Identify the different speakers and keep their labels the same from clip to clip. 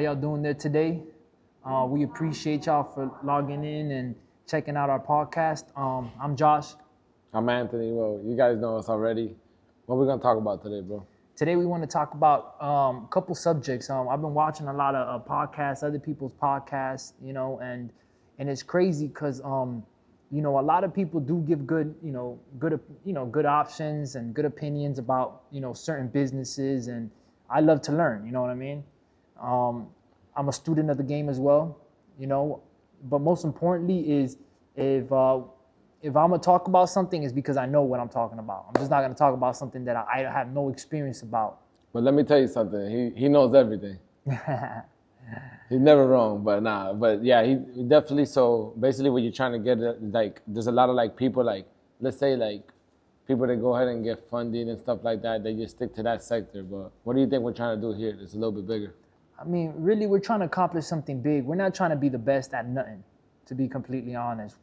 Speaker 1: y'all doing there today? We appreciate y'all for logging in and checking out our podcast. I'm Josh.
Speaker 2: I'm Anthony. Well, you guys know us already. What are we gonna talk about today, bro?
Speaker 1: Today we want to talk about a couple subjects. I've been watching a lot of podcasts, other people's podcasts, and it's crazy because a lot of people do give good options and good opinions about certain businesses, and I love to learn. You know what I mean? I'm a student of the game as well, but most importantly is if I'm gonna talk about something, it's because I know what I'm talking about. I'm just not gonna talk about something that I have no experience about.
Speaker 2: But let me tell you something. He knows everything. He's never wrong. But yeah, he definitely. So basically, what you're trying to get at, like, there's a lot of like people, like, let's say like people that go ahead and get funding and stuff like that. They just stick to that sector. But what do you think we're trying to do here? It's a little bit bigger.
Speaker 1: I mean, really, we're trying to accomplish something big. We're not trying to be the best at nothing, to be completely honest.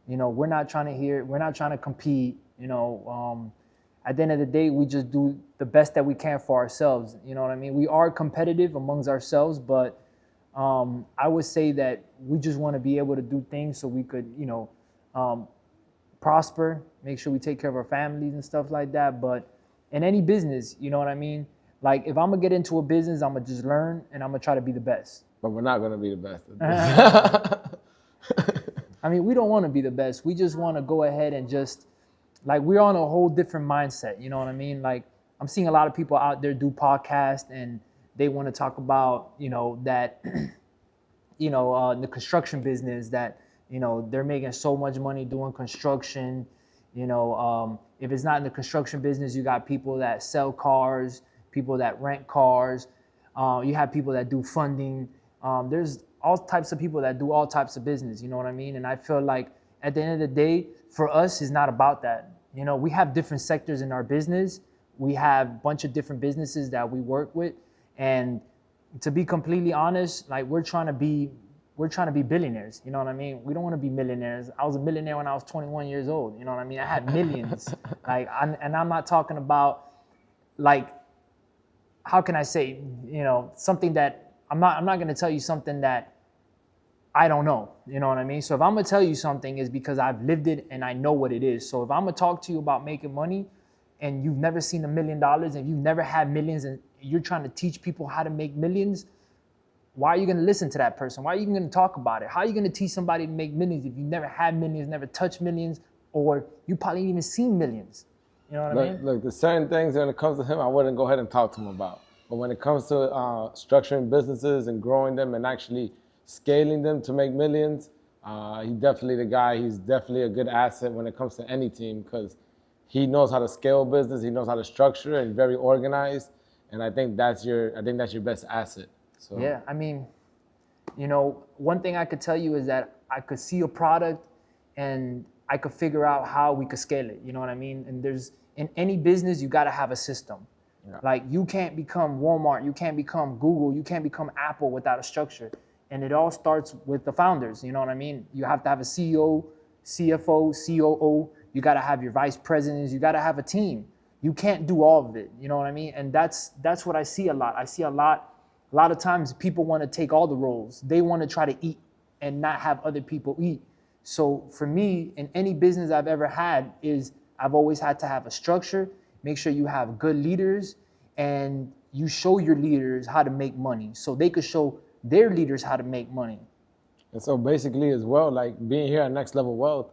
Speaker 1: We're not trying to compete. At the end of the day, we just do the best that we can for ourselves. You know what I mean? We are competitive amongst ourselves, but I would say that we just want to be able to do things so we could, prosper, make sure we take care of our families and stuff like that. But in any business, you know what I mean? Like, if I'm going to get into a business, I'm going to just learn and I'm going to try to be the best.
Speaker 2: But we're not going to be the best at this.
Speaker 1: I mean, we don't want to be the best. We just want to go ahead and just, like, we're on a whole different mindset. You know what I mean? Like, I'm seeing a lot of people out there do podcasts and they want to talk about, that, the construction business, that, they're making so much money doing construction. If it's not in the construction business, you got people that sell cars, people that rent cars. You have people that do funding. There's all types of people that do all types of business, you know what I mean? And I feel like at the end of the day, for us, it's not about that. We have different sectors in our business. We have a bunch of different businesses that we work with. And to be completely honest, like, we're trying to be billionaires, you know what I mean? We don't want to be millionaires. I was a millionaire when I was 21 years old, you know what I mean? I had millions. And I'm not talking about, like, how can I say, something that I'm not going to tell you something that I don't know, you know what I mean? So if I'm going to tell you something, it's because I've lived it and I know what it is. So if I'm going to talk to you about making money and you've never seen $1 million and you've never had millions and you're trying to teach people how to make millions, why are you going to listen to that person? Why are you even going to talk about it? How are you going to teach somebody to make millions if you never had millions, never touched millions, or you probably ain't even seen millions? You know what I mean?
Speaker 2: Look, there's certain things when it comes to him, I wouldn't go ahead and talk to him about. But when it comes to structuring businesses and growing them and actually scaling them to make millions, he's definitely the guy. He's definitely a good asset when it comes to any team because he knows how to scale business. He knows how to structure and very organized. And I think that's your best asset. So
Speaker 1: yeah, I mean, one thing I could tell you is that I could see a product and I could figure out how we could scale it. You know what I mean? And in any business, you got to have a system. Yeah. Like, you can't become Walmart, you can't become Google, you can't become Apple without a structure. And it all starts with the founders, you know what I mean? You have to have a CEO, CFO, COO, you got to have your vice presidents, you got to have a team. You can't do all of it, you know what I mean? And that's what I see a lot. I see a lot of times people want to take all the roles. They want to try to eat and not have other people eat. So for me, in any business I've ever had, is I've always had to have a structure. Make sure you have good leaders and you show your leaders how to make money so they could show their leaders how to make money.
Speaker 2: And so basically as well, like being here at Next Level Wealth,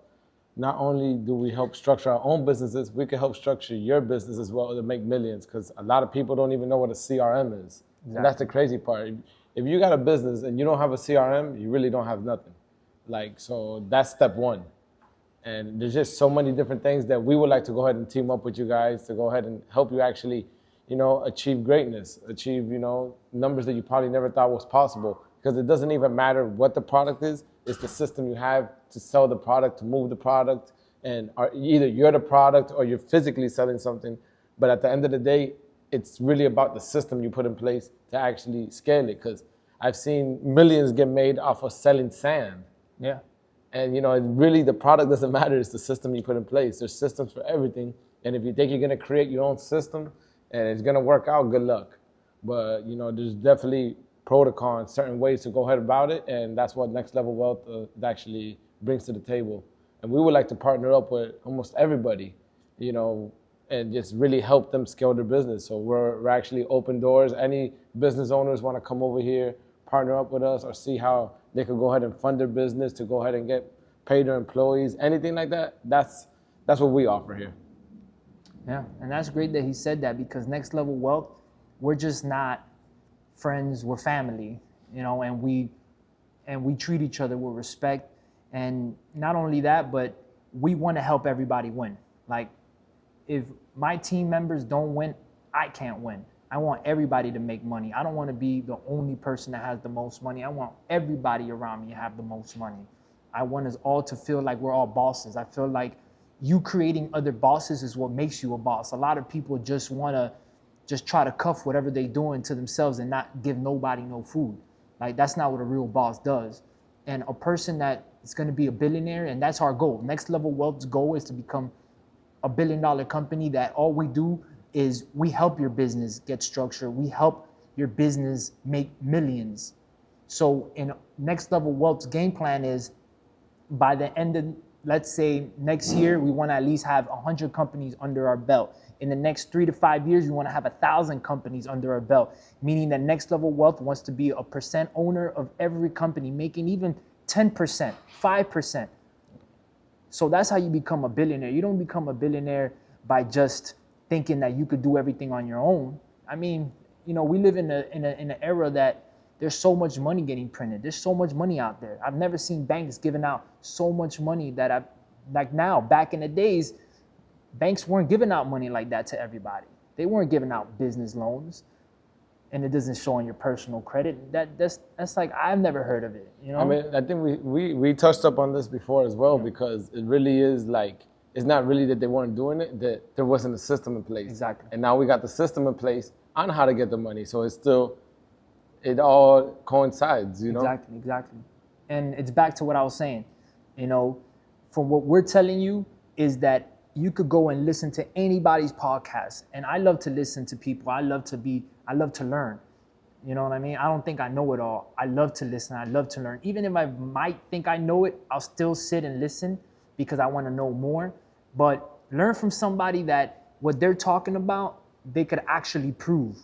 Speaker 2: not only do we help structure our own businesses, we can help structure your business as well to make millions because a lot of people don't even know what a CRM is. Exactly. And that's the crazy part. If you got a business and you don't have a CRM, you really don't have nothing. Like, so that's step one. And there's just so many different things that we would like to go ahead and team up with you guys to go ahead and help you actually, achieve greatness, achieve, numbers that you probably never thought was possible. Because it doesn't even matter what the product is, it's the system you have to sell the product, to move the product, and either you're the product or you're physically selling something. But at the end of the day, it's really about the system you put in place to actually scale it. Because I've seen millions get made off of selling sand.
Speaker 1: Yeah.
Speaker 2: And, really the product doesn't matter. It's the system you put in place. There's systems for everything. And if you think you're going to create your own system and it's going to work out, good luck. But, there's definitely protocol and certain ways to go ahead about it, and that's what Next Level Wealth actually brings to the table. And we would like to partner up with almost everybody, and just really help them scale their business. So we're actually open doors. Any business owners want to come over here, partner up with us, or see how they could go ahead and fund their business to go ahead and pay their employees, anything like that. That's what we offer here.
Speaker 1: Yeah, and that's great that he said that, because Next Level Wealth, we're just not friends, we're family, and we treat each other with respect. And not only that, but we want to help everybody win. Like, if my team members don't win, I can't win. I want everybody to make money. I don't want to be the only person that has the most money. I want everybody around me to have the most money. I want us all to feel like we're all bosses. I feel like you creating other bosses is what makes you a boss. A lot of people just want to try to cuff whatever they're doing to themselves and not give nobody no food. Like, that's not what a real boss does. And a person that is going to be a billionaire, and that's our goal. Next Level Wealth's goal is to become a $1 billion company that all we do is we help your business get structured. We help your business make millions. So in Next Level Wealth's game plan is, by the end of, let's say, next year, we want to at least have 100 companies under our belt. In the next 3 to 5 years, we want to have 1,000 companies under our belt, meaning that Next Level Wealth wants to be a percent owner of every company, making even 10%, 5%. So that's how you become a billionaire. You don't become a billionaire by just thinking that you could do everything on your own. I mean, we live in an era that there's so much money getting printed. There's so much money out there. I've never seen banks giving out so much money like now. Back in the days, banks weren't giving out money like that to everybody. They weren't giving out business loans, and it doesn't show on your personal credit. That's like, I've never heard of it.
Speaker 2: I mean, I think we touched up on this before as well, because it really is like, it's not really that they weren't doing it, that there wasn't a system in place.
Speaker 1: Exactly.
Speaker 2: And now we got the system in place on how to get the money. So it all coincides,
Speaker 1: Exactly. And it's back to what I was saying. From what we're telling you is that you could go and listen to anybody's podcast. And I love to listen to people. I love to learn. You know what I mean? I don't think I know it all. I love to listen. I love to learn. Even if I might think I know it, I'll still sit and listen because I want to know more. But learn from somebody that what they're talking about, they could actually prove.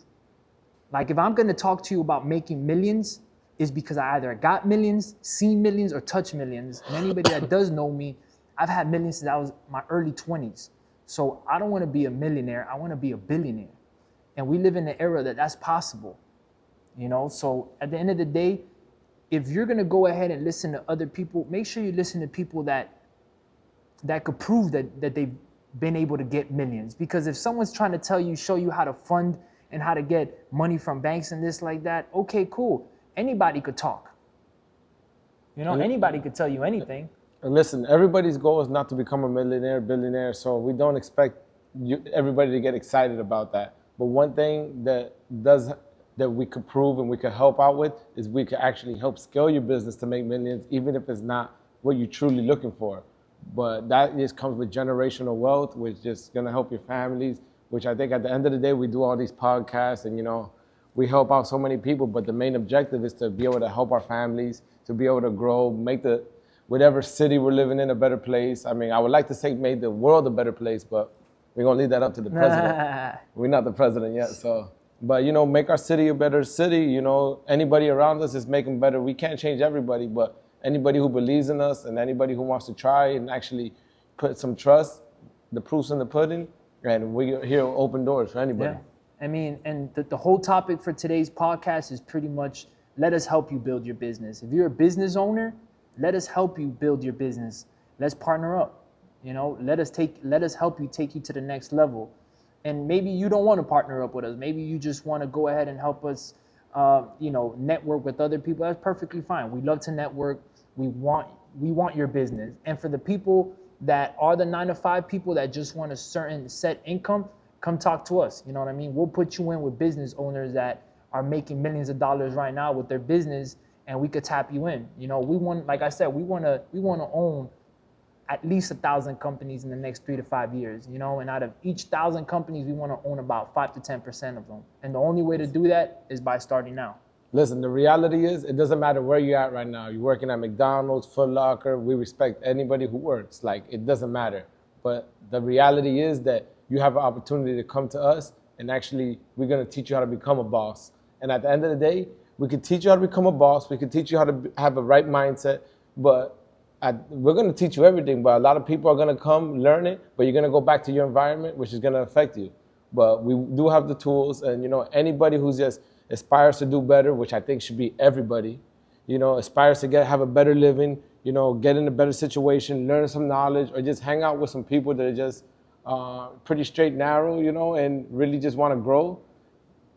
Speaker 1: Like, if I'm going to talk to you about making millions, is because I either got millions, seen millions, or touched millions. And anybody that does know me, I've had millions since I was my early 20s. So I don't want to be a millionaire. I want to be a billionaire. And we live in an era that's possible. So at the end of the day, if you're going to go ahead and listen to other people, make sure you listen to people that could prove that they've been able to get millions. Because if someone's trying to show you how to fund and how to get money from banks and this like that, okay, cool. Anybody could talk. Anybody could tell you anything.
Speaker 2: And listen, everybody's goal is not to become a millionaire, billionaire, so we don't expect everybody to get excited about that. But one thing that we could prove and we could help out with is we could actually help scale your business to make millions, even if it's not what you're truly looking for. But that just comes with generational wealth, which is just going to help your families, which I think at the end of the day, we do all these podcasts and, we help out so many people, but the main objective is to be able to help our families, to be able to grow, make whatever city we're living in a better place. I mean, I would like to say make the world a better place, but we're going to leave that up to the president. We're not the president yet, so. But, make our city a better city. Anybody around us is making better. We can't change everybody, but anybody who believes in us and anybody who wants to try and actually put some trust, the proof's in the pudding, and we're here open doors for anybody.
Speaker 1: Yeah. I mean, and the whole topic for today's podcast is pretty much, let us help you build your business. If you're a business owner, let us help you build your business. Let's partner up. Let us help you take you to the next level. And maybe you don't want to partner up with us. Maybe you just want to go ahead and help us, network with other people. That's perfectly fine. We love to network. We want your business. And for the people that are the 9-to-5 people that just want a certain set income, come talk to us. You know what I mean? We'll put you in with business owners that are making millions of dollars right now with their business, and we could tap you in. We want, like I said, we want to own at least 1,000 companies in the next 3 to 5 years. And out of each 1,000 companies, we want to own about 5 to 10% of them. And the only way to do that is by starting now.
Speaker 2: Listen, the reality is, it doesn't matter where you're at right now. You're working at McDonald's, Foot Locker. We respect anybody who works. Like, it doesn't matter. But the reality is that you have an opportunity to come to us, and actually, we're going to teach you how to become a boss. And at the end of the day, we can teach you how to become a boss. We can teach you how to have a right mindset. But we're going to teach you everything. But a lot of people are going to come, learn it, but you're going to go back to your environment, which is going to affect you. But we do have the tools, and anybody who's just aspires to do better, which I think should be everybody, aspires to have a better living, get in a better situation, learn some knowledge, or just hang out with some people that are just pretty straight narrow, and really just want to grow.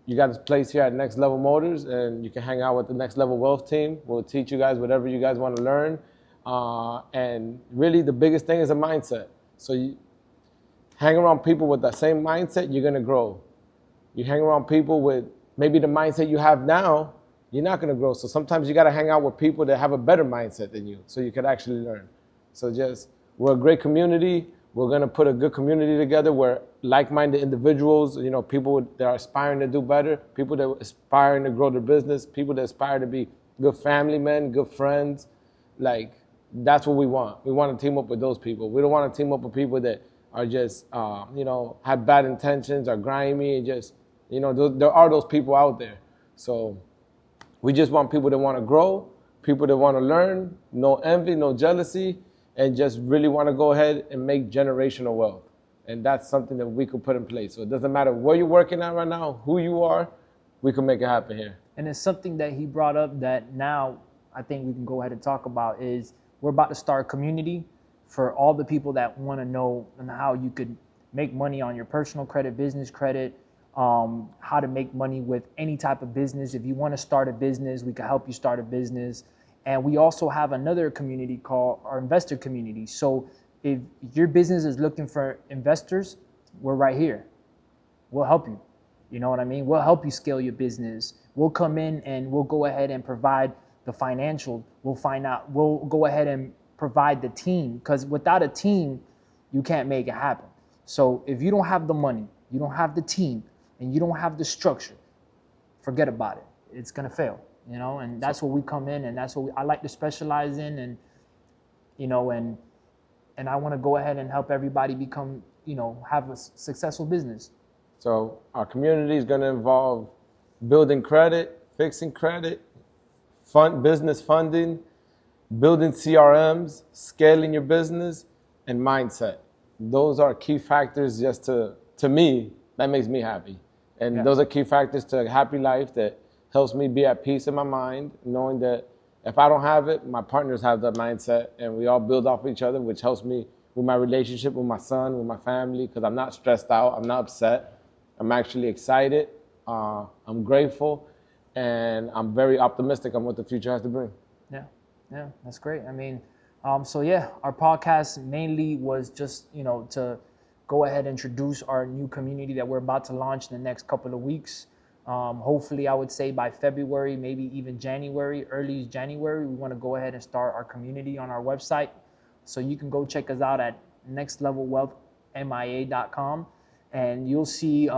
Speaker 2: You got this place here at Next Level Motors, and you can hang out with the Next Level Wealth team. We'll teach you guys whatever you guys want to learn. And really the biggest thing is a mindset. So you hang around people with that same mindset, you're going to grow. You hang around people with maybe the mindset you have now, you're not going to grow. So sometimes you got to hang out with people that have a better mindset than you so you can actually learn. So we're a great community. We're going to put a good community together where like-minded individuals, people that are aspiring to do better, people that are aspiring to grow their business, people that aspire to be good family men, good friends. Like, that's what we want. We want to team up with those people. We don't want to team up with people that are just, have bad intentions, are grimy, and just, there are those people out there. So we just want people that want to grow, people that want to learn, no envy, no jealousy, and just really want to go ahead and make generational wealth. And that's something that we could put in place. So it doesn't matter where you're working at right now, who you are, we can make it happen here.
Speaker 1: And it's something that he brought up that now I think we can go ahead and talk about is we're about to start a community for all the people that want to know and how you could make money on your personal credit, business credit, how to make money with any type of business. If you want to start a business, we can help you start a business. And we also have another community called our investor community. So if your business is looking for investors, we're right here. We'll help you. You know what I mean? We'll help you scale your business. We'll come in and we'll go ahead and provide the financial. We'll go ahead and provide the team, because without a team, you can't make it happen. So if you don't have the money, you don't have the team, and you don't have the structure, forget about it. It's going to fail, and that's what we come in, and that's what I like to specialize in. And, and I want to go ahead and help everybody become, have a successful business.
Speaker 2: So our community is going to involve building credit, fixing credit, business funding, building CRMs, scaling your business, and mindset. Those are key factors just to me, that makes me happy. And Those are key factors to a happy life that helps me be at peace in my mind, knowing that if I don't have it, my partners have that mindset, and we all build off each other, which helps me with my relationship with my son, with my family, because I'm not stressed out, I'm not upset. I'm actually excited, I'm grateful, and I'm very optimistic on what the future has to bring.
Speaker 1: Yeah, that's great. I mean, our podcast mainly was just, to go ahead and introduce our new community that we're about to launch in the next couple of weeks. Hopefully, I would say by February, maybe even January, early January, we want to go ahead and start our community on our website. So you can go check us out at nextlevelwealthmia.com, and you'll see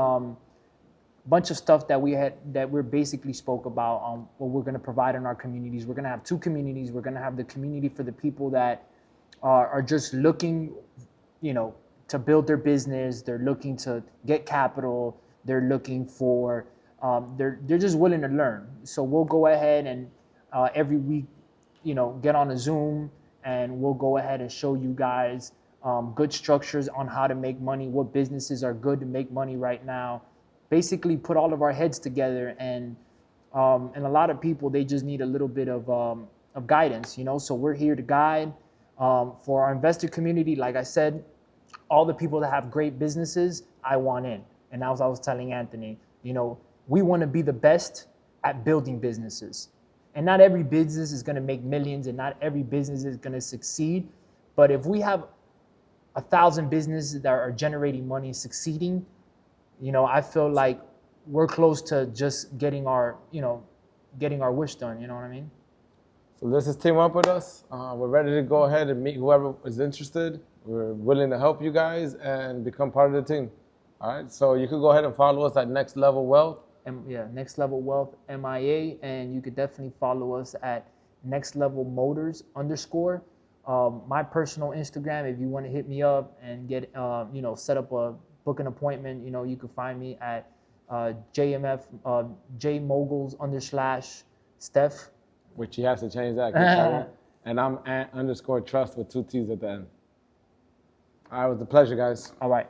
Speaker 1: bunch of stuff that we're basically spoke about on what we're going to provide in our communities. We're going to have two communities. We're going to have the community for the people that are just looking, to build their business. They're looking to get capital. They're looking for, they're just willing to learn. So we'll go ahead and every week, get on a Zoom, and we'll go ahead and show you guys good structures on how to make money, what businesses are good to make money right now. Basically put all of our heads together, and a lot of people, they just need a little bit of guidance, so we're here to guide. For our investor community, like I said, all the people that have great businesses, I want in. And as I was telling Anthony, we want to be the best at building businesses. And not every business is going to make millions, and not every business is going to succeed. But if we have 1,000 businesses that are generating money, succeeding, I feel like we're close to just getting our wish done. You know what I mean?
Speaker 2: So let's just team up with us. We're ready to go ahead and meet whoever is interested. We're willing to help you guys and become part of the team. All right. So you can go ahead and follow us at Next Level Wealth
Speaker 1: Next Level Wealth MIA, and you could definitely follow us at Next Level Motors _. My personal Instagram, if you want to hit me up and get set up book an appointment, you can find me at JMF JMoguls _Steph.
Speaker 2: Which he has to change that. And I'm @_trust with 2 T's at the end. All right, it was a pleasure, guys.
Speaker 1: All right.